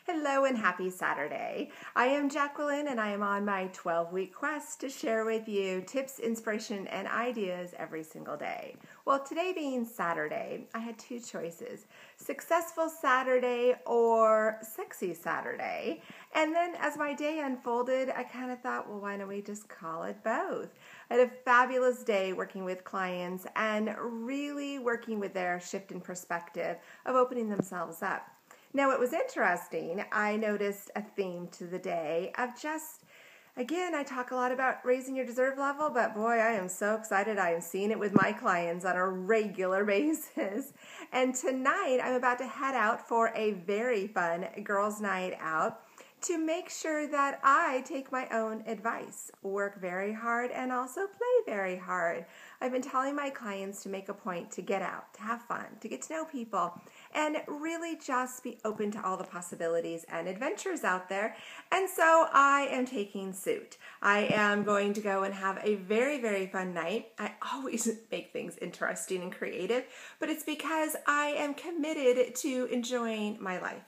Hello and happy Saturday. I am Jacqueline and I am on my 12-week quest to share with you tips, inspiration, and ideas every single day. Well, today being Saturday, I had two choices, Successful Saturday or Sexy Saturday. And then as my day unfolded, I kind of thought, well, why don't we just call it both? I had a fabulous day working with clients and really working with their shift in perspective of opening themselves up. Now, it was interesting. I noticed a theme to the day of just, again, I talk a lot about raising your deserve level, but boy, I am so excited. I am seeing it with my clients on a regular basis. And tonight, I'm about to head out for a very fun girls' night out to make sure that I take my own advice, work very hard, and also play very hard. I've been telling my clients to make a point to get out, to have fun, to get to know people, and really just be open to all the possibilities and adventures out there. And so I am taking suit. I am going to go and have a very, very fun night. I always make things interesting and creative, but it's because I am committed to enjoying my life.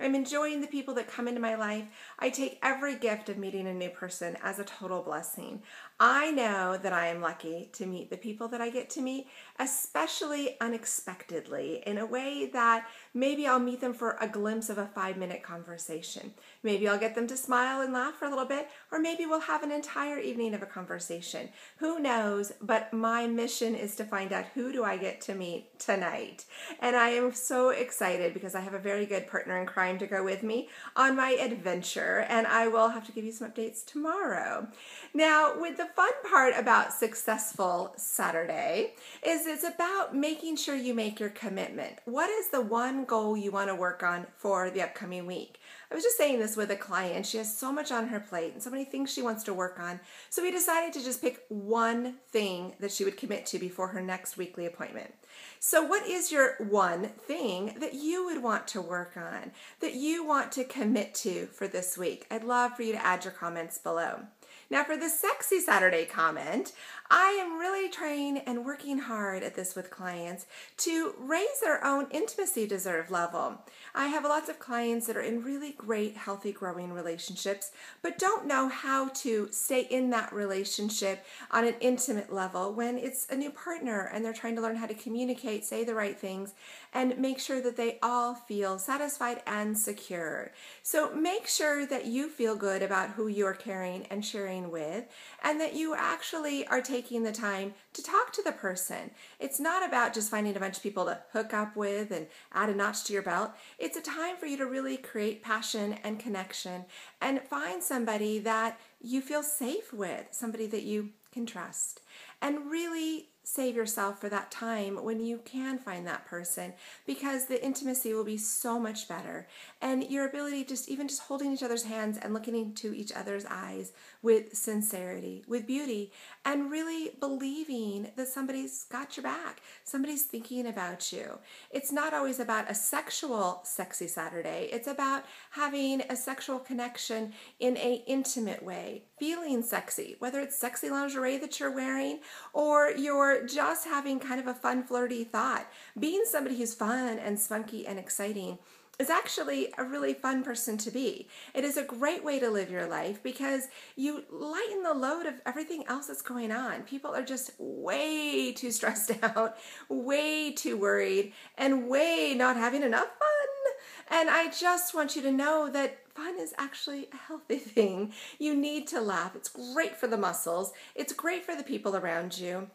I'm enjoying the people that come into my life. I take every gift of meeting a new person as a total blessing. I know that I am lucky to meet the people that I get to meet, especially unexpectedly, in a way that maybe I'll meet them for a glimpse of a 5-minute conversation. Maybe I'll get them to smile and laugh for a little bit, or maybe we'll have an entire evening of a conversation. Who knows? But my mission is to find out who do I get to meet tonight. And I am so excited because I have a very good partner in crime to go with me on my adventure, and I will have to give you some updates tomorrow. Now, with the fun part about Successful Saturday is it's about making sure you make your commitment. What is the one goal you want to work on for the upcoming week? I was just saying this with a client. She has so much on her plate and so many things she wants to work on. So we decided to just pick one thing that she would commit to before her next weekly appointment. So what is your one thing that you would want to work on, that you want to commit to for this week? I'd love for you to add your comments below. Now for the Sexy Saturday comment, I am really trying and working hard at this with clients to raise their own intimacy deserve level. I have lots of clients that are in really great, healthy, growing relationships, but don't know how to stay in that relationship on an intimate level when it's a new partner and they're trying to learn how to communicate, say the right things, and make sure that they all feel satisfied and secure. So make sure that you feel good about who you're caring and sharing with, and that you actually are taking the time to talk to the person. It's not about just finding a bunch of people to hook up with and add a notch to your belt. It's a time for you to really create passion and connection and find somebody that you feel safe with, somebody that you can trust, and really save yourself for that time when you can find that person, because the intimacy will be so much better, and your ability just holding each other's hands and looking into each other's eyes with sincerity, with beauty, and really believing that somebody's got your back, somebody's thinking about you. It's not always about a sexual Sexy Saturday. It's about having a sexual connection in an intimate way, feeling sexy, whether it's sexy lingerie that you're wearing or you're just having kind of a fun, flirty thought. Being somebody who's fun and spunky and exciting is actually a really fun person to be. It is a great way to live your life because you lighten the load of everything else that's going on. People are just way too stressed out, way too worried, and way not having enough fun. And I just want you to know that fun is actually a healthy thing. You need to laugh. It's great for the muscles. It's great for the people around you.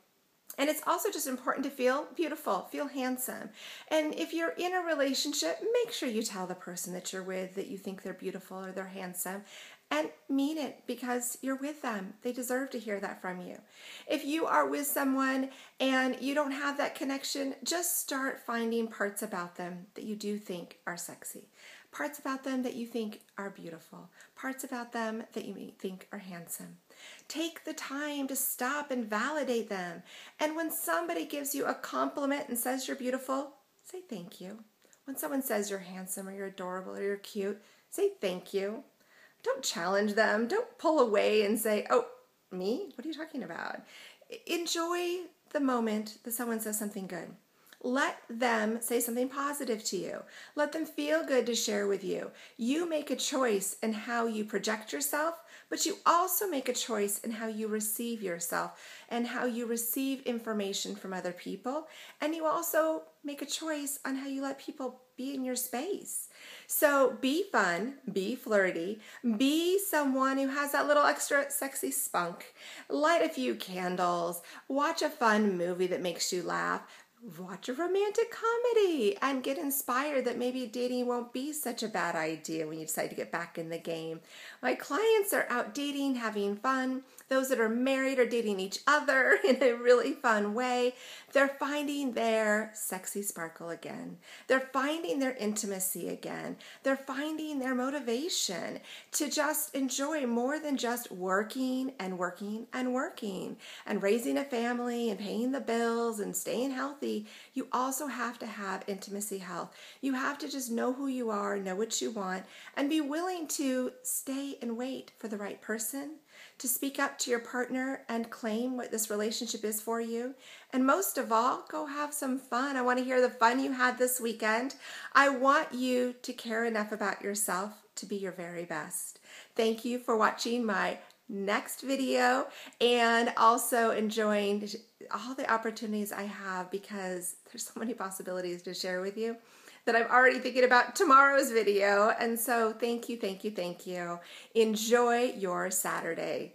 And it's also just important to feel beautiful, feel handsome. And if you're in a relationship, make sure you tell the person that you're with that you think they're beautiful or they're handsome. And mean it because you're with them. They deserve to hear that from you. If you are with someone and you don't have that connection, just start finding parts about them that you do think are sexy. Parts about them that you think are beautiful. Parts about them that you think are handsome. Take the time to stop and validate them. And when somebody gives you a compliment and says you're beautiful, say thank you. When someone says you're handsome or you're adorable or you're cute, say thank you. Don't challenge them. Don't pull away and say, oh, me? What are you talking about? Enjoy the moment that someone says something good. Let them say something positive to you. Let them feel good to share with you. You make a choice in how you project yourself, but you also make a choice in how you receive yourself and how you receive information from other people. And you also make a choice on how you let people be in your space. So be fun, be flirty, be someone who has that little extra sexy spunk. Light a few candles, watch a fun movie that makes you laugh. Watch a romantic comedy and get inspired that maybe dating won't be such a bad idea when you decide to get back in the game. My clients are out dating, having fun. Those that are married are dating each other in a really fun way. They're finding their sexy sparkle again. They're finding their intimacy again. They're finding their motivation to just enjoy more than just working and working and working and raising a family and paying the bills and staying healthy. You also have to have intimacy health. You have to just know who you are, know what you want, and be willing to stay and wait for the right person, to speak up to your partner and claim what this relationship is for you. And most of all, go have some fun. I want to hear the fun you had this weekend. I want you to care enough about yourself to be your very best. Thank you for watching my next video and also enjoying all the opportunities I have, because there's so many possibilities to share with you that I'm already thinking about tomorrow's video. And so thank you, thank you, thank you. Enjoy your Saturday.